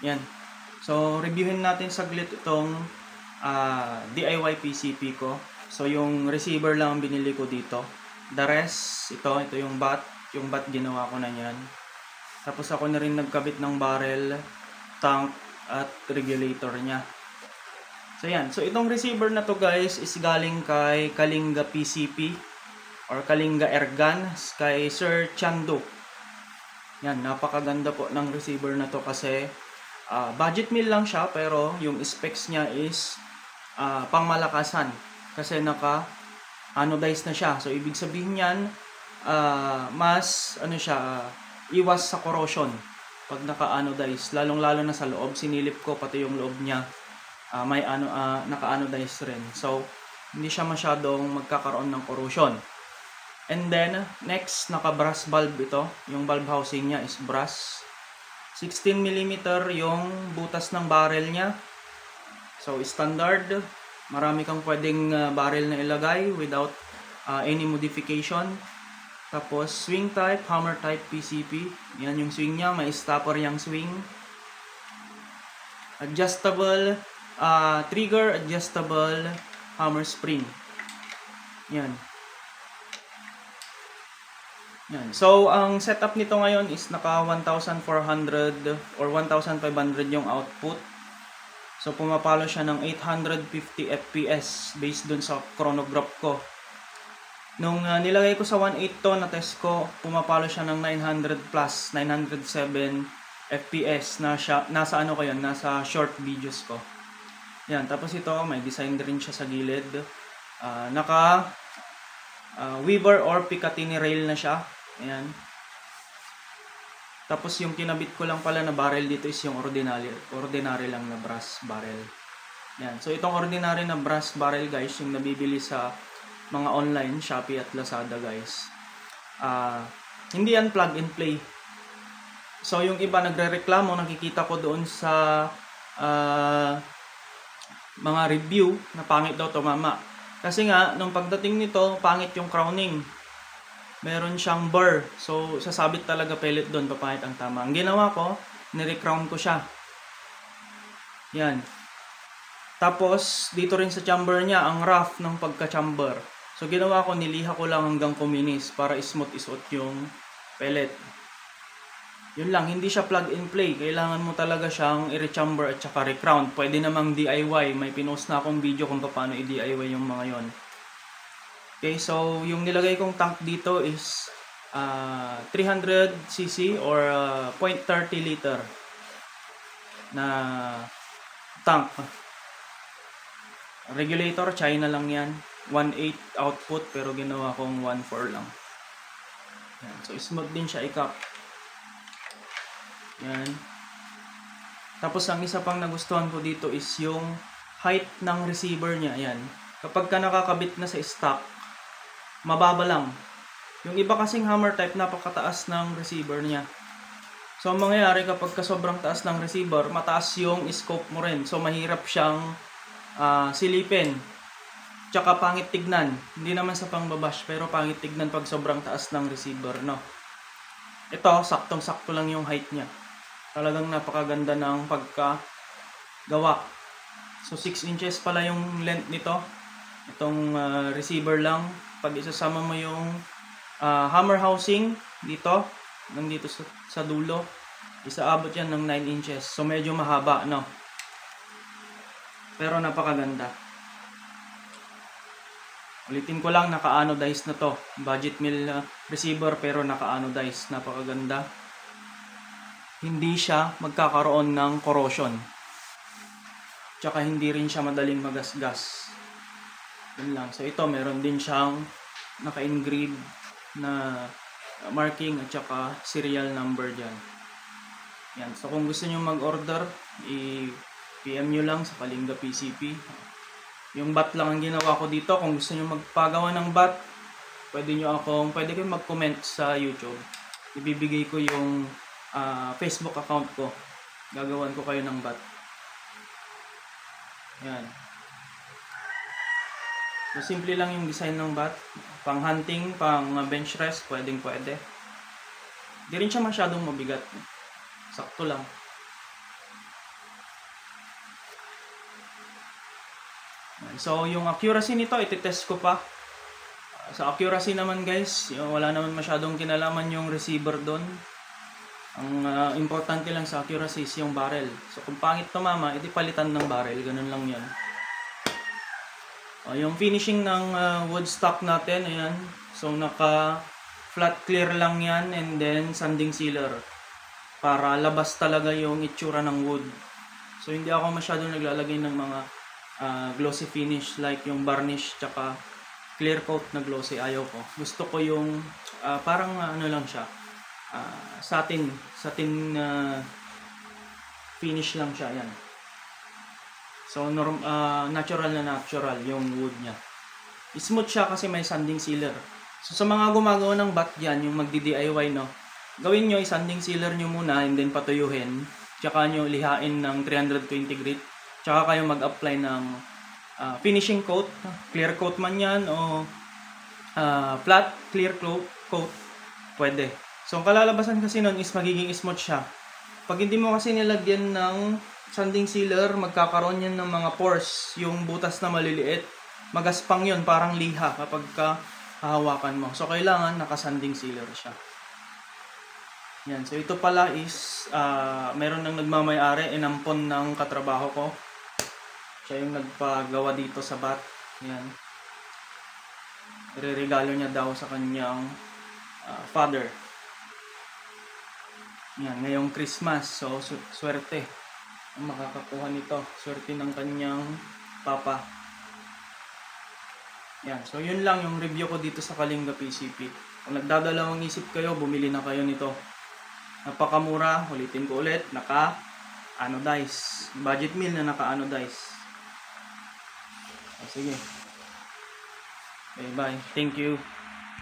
Yan. So, reviewin natin saglit itong DIY PCP ko. So, yung receiver lang ang binili ko dito. The rest, ito yung bat. Yung bat ginawa ko na yan. Tapos ako na rin nagkabit ng barrel, tank, at regulator niya. So, yan. So, itong receiver na to guys is galing kay Kalinga PCP or Kalinga Ergan kay Sir Chando. Yan, napakaganda po ng receiver na to kasi budget meal lang siya pero yung specs niya is pangmalakasan kasi naka anodized na siya. So ibig sabihin niyan mas iwas sa corrosion pag naka-anodized, lalong-lalo na sa loob. Sinilip ko pati yung loob niya may naka-anodized rin. So hindi siya masyadong magkakaroon ng corrosion. And then, next, naka-brass bulb ito. Yung bulb housing niya is brass. 16mm yung butas ng barrel niya. So, standard. Marami kang pwedeng barrel na ilagay without any modification. Tapos, swing type, hammer type PCP. Yan yung swing niya. May stopper yung swing. Adjustable trigger, adjustable hammer spring. Yan. Yan. So, ang setup nito ngayon is naka 1,400 or 1,500 yung output. So, pumapalo siya ng 850 FPS based dun sa chronograph ko. Nung nilagay ko sa 1.8 to na test ko, pumapalo siya ng 900 plus, 907 FPS nasa ano ko yun, nasa short videos ko. Yan, tapos ito, may design rin siya sa gilid. Naka Weaver or Picatinny rail na siya. Ayan. Tapos yung kinabit ko lang pala na barrel dito is yung ordinary lang na brass barrel. Yan. So itong ordinary na brass barrel guys, yung nabibili sa mga online, Shopee at Lazada guys. Hindi yan plug and play. So yung iba nagrereklamo, nakikita ko doon sa mga review na pangit daw tumama. Kasi nga, nung pagdating nito, pangit yung crowning. Meron siyang bar. So, sasabit talaga pellet doon, papangit ang tama. Ang ginawa ko, nire-crown ko siya. Yan. Tapos, dito rin sa chamber niya, ang rough ng pagka-chamber. So, ginawa ko, niliha ko lang hanggang kuminis para smooth isuot yung pellet. Yun lang, hindi siya plug and play. Kailangan mo talaga siyang i-rechamber at saka re-crown. Pwede namang DIY. May pinost na akong video kung paano i-DIY yung mga yon. Okay, so yung nilagay kong tank dito is 300cc or 0.30 liter na tank. Regulator, China lang yan. 1.8 output pero ginawa kong 1.4 lang. Yan. So smooth din siya i-cap. Yan. Tapos ang isa pang nagustuhan ko dito is yung height ng receiver niya. Yan. Kapag ka nakakabit na sa stock, mababa lang. Yung iba kasing hammer type, napakataas ng receiver niya. So, ang mangyayari kapag ka sobrang taas ng receiver, mataas yung scope mo rin. So, mahirap siyang silipin. Tsaka pangit tignan. Hindi naman sa pangbabash, pero pangit tignan pag sobrang taas ng receiver, no? Ito, saktong-sakto lang yung height niya. Talagang napakaganda ng pagkagawa. So, 6 inches pala yung length nito. Itong receiver lang. Pag isasama mo yung hammer housing dito, nandito sa dulo, isaabot yan ng 9 inches. So medyo mahaba, no? Pero napakaganda. Ulitin ko lang, naka-anodized na to. Budget meal receiver pero naka-anodized. Napakaganda. Hindi siya magkakaroon ng corrosion. Tsaka hindi rin siya madaling magasgas. Yun lang. So ito, meron din siyang naka-engrave na marking at saka serial number dyan. Yan. So kung gusto nyo mag-order, i-PM nyo lang sa Kalinga PCP. Yung bat lang ang ginawa ko dito. Kung gusto nyo magpagawa ng bat, pwede kayong mag-comment sa YouTube. Ibibigay ko yung Facebook account ko. Gagawan ko kayo ng bat. Yan. So, simple lang yung design ng bat. Pang hunting, pang bench rest, pwede. Hindi rin siya masyadong mabigat. Sakto lang. So, yung accuracy nito, ititest ko pa. Sa accuracy naman guys, wala naman masyadong kinalaman yung receiver doon. Ang importante lang sa accuracy is yung barrel. So, kung pangit tumama, edi palitan ng barrel. Ganun lang yan. Yung finishing ng wood stock natin, ayan. So, naka flat clear lang yan and then sanding sealer. Para labas talaga yung itsura ng wood. So, hindi ako masyadong naglalagay ng mga glossy finish like yung varnish tsaka clear coat na glossy. Ayaw ko. Gusto ko yung parang ano lang siya. Satin finish lang siya. Yan. So, natural na natural yung wood niya. Smooth siya kasi may sanding sealer. So, sa mga gumagawa ng bat dyan, yung magdi-DIY, no, gawin nyo, sanding sealer nyo muna and then patuyuhin. Tsaka nyo lihain ng 320 grit. Tsaka kayo mag-apply ng finishing coat. Clear coat man yan o flat clear coat. Pwede. So, ang kalalabasan kasi nun is magiging smooth siya. Pag hindi mo kasi nilagyan ng sanding sealer, magkakaroon yan ng mga pores. Yung butas na maliliit. Magaspang yun, parang liha kapag hahawakan mo. So, kailangan nakasanding sealer siya. Yan. So, ito pala is meron nang nagmamayari, inampon ng katrabaho ko. Siya yung nagpagawa dito sa bat. Yan. Ireregalo niya daw sa kanyang father. Yan. Ngayong Christmas. So, swerte ang makakakuha nito. Swerte ng kanyang papa. Yan. So, yun lang yung review ko dito sa Kalinga PCP. Kung nagdadalawang isip kayo, bumili na kayo nito. Napakamura. Ulitin ko ulit. Naka-anodize. Budget meal na naka-anodize. Sige. Bye-bye. Thank you.